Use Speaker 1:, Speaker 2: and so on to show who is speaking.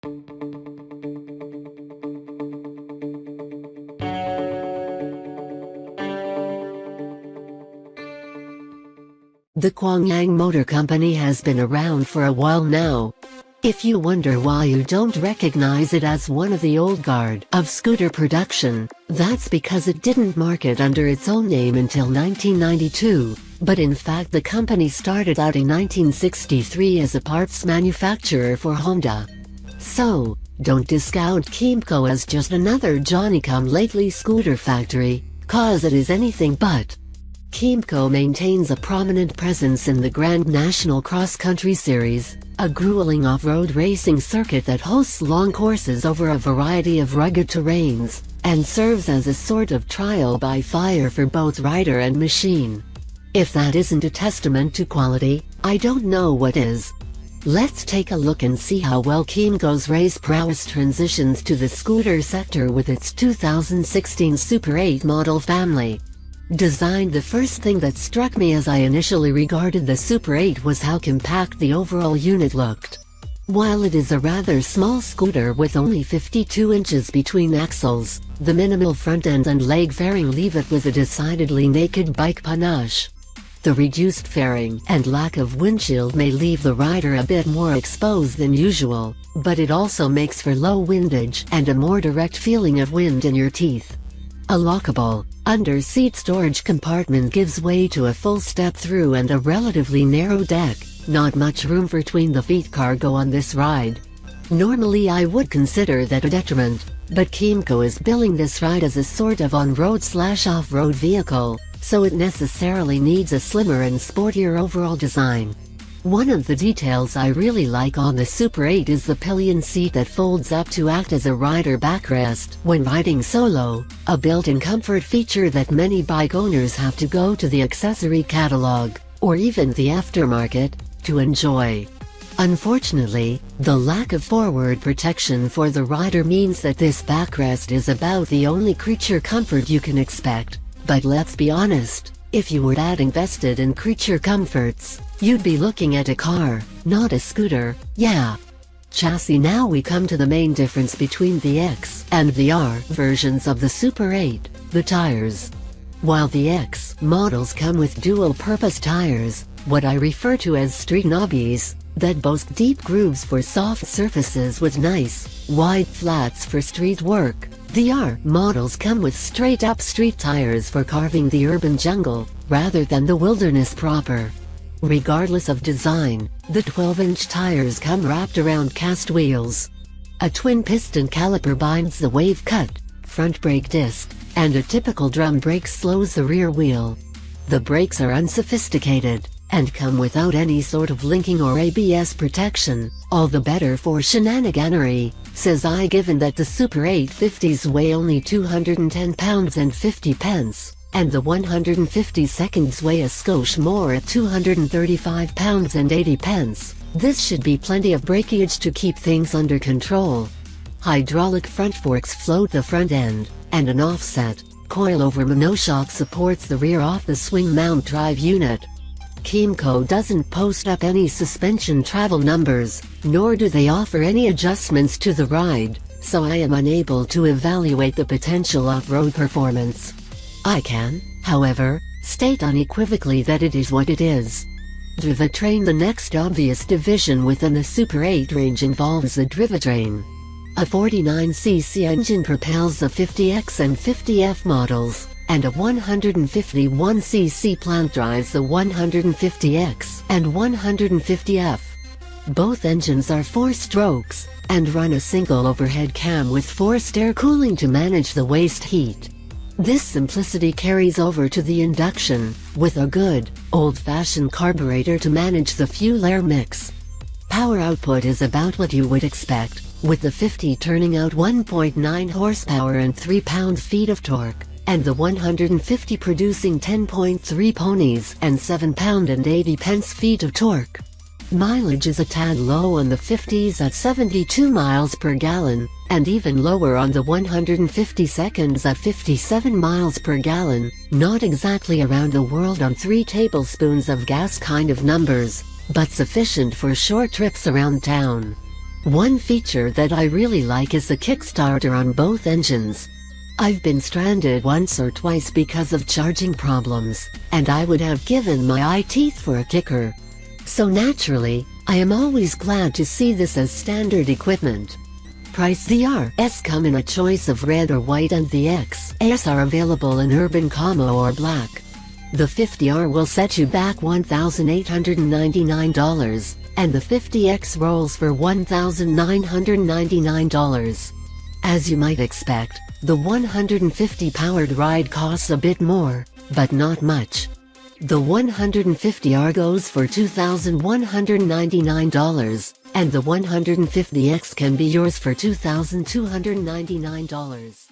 Speaker 1: The Guangyang Motor Company has been around for a while now. If you wonder why you don't recognize it as one of the old guard of scooter production, that's because it didn't market under its own name until 1992, but in fact the company started out in 1963 as a parts manufacturer for Honda. So, don't discount KYMCO as just another Johnny-come-lately scooter factory, cause it is anything but. KYMCO maintains a prominent presence in the Grand National Cross Country Series, a grueling off-road racing circuit that hosts long courses over a variety of rugged terrains, and serves as a sort of trial by fire for both rider and machine. If that isn't a testament to quality, I don't know what is. Let's take a look and see how well KYMCO's race prowess transitions to the scooter sector with its 2016 Super 8 model family. Designed, the first thing that struck me as I initially regarded the Super 8 was how compact the overall unit looked. While it is a rather small scooter with only 52 inches between axles, the minimal front end and leg fairing leave it with a decidedly naked bike panache. The reduced fairing and lack of windshield may leave the rider a bit more exposed than usual, but it also makes for low windage and a more direct feeling of wind in your teeth. A lockable, under-seat storage compartment gives way to a full step-through and a relatively narrow deck, not much room for between-the-feet cargo on this ride. Normally I would consider that a detriment, but KYMCO is billing this ride as a sort of on-road/off-road vehicle, so it necessarily needs a slimmer and sportier overall design. One of the details I really like on the Super 8 is the pillion seat that folds up to act as a rider backrest when riding solo, a built-in comfort feature that many bike owners have to go to the accessory catalog, or even the aftermarket, to enjoy. Unfortunately, the lack of forward protection for the rider means that this backrest is about the only creature comfort you can expect, but let's be honest, if you were that invested in creature comforts, you'd be looking at a car, not a scooter, yeah. Chassis. Now we come to the main difference between the X and the R versions of the Super 8, the tires. While the X models come with dual-purpose tires, what I refer to as street knobbies, that boast deep grooves for soft surfaces with nice, wide flats for street work, the R models come with straight-up street tires for carving the urban jungle, rather than the wilderness proper. Regardless of design, the 12-inch tires come wrapped around cast wheels. A twin-piston caliper binds the wave-cut front brake disc, and a typical drum brake slows the rear wheel. The brakes are unsophisticated, and come without any sort of linking or ABS protection, all the better for shenaniganery, says I, given that the Super 850s weigh only 210 pounds and 50 pence. And the 152nds weigh a skosh more at 235 pounds and 80 pence. This should be plenty of breakage to keep things under control. Hydraulic front forks float the front end, and an offset, coil-over monoshock supports the rear off-the-swing mount drive unit. KYMCO doesn't post up any suspension travel numbers, nor do they offer any adjustments to the ride, so I am unable to evaluate the potential off-road performance. I can, however, state unequivocally that it is what it is. Drivetrain. The next obvious division within the Super 8 range involves the drivetrain. A 49cc engine propels the 50X and 50F models, and a 151cc plant drives the 150X and 150F. Both engines are 4 strokes, and run a single overhead cam with forced air cooling to manage the waste heat. This simplicity carries over to the induction, with a good, old-fashioned carburetor to manage the fuel-air mix. Power output is about what you would expect, with the 50 turning out 1.9 horsepower and 3 pound-feet of torque, and the 150 producing 10.3 ponies and 7 pound and 80 pence-feet of torque. Mileage is a tad low on the 50s at 72 miles per gallon, and even lower on the 152nds at 57 miles per gallon, not exactly around the world on 3 tablespoons of gas kind of numbers, but sufficient for short trips around town. One feature that I really like is the kickstarter on both engines. I've been stranded once or twice because of charging problems, and I would have given my eye teeth for a kicker. So naturally, I am always glad to see this as standard equipment. Price: the RS come in a choice of red or white, and the XS are available in urban camo or black. The 50R will set you back $1,899, and the 50X rolls for $1,999. As you might expect, the 150 powered ride costs a bit more, but not much. The 150R goes for $2,199, and the 150X can be yours for $2,299.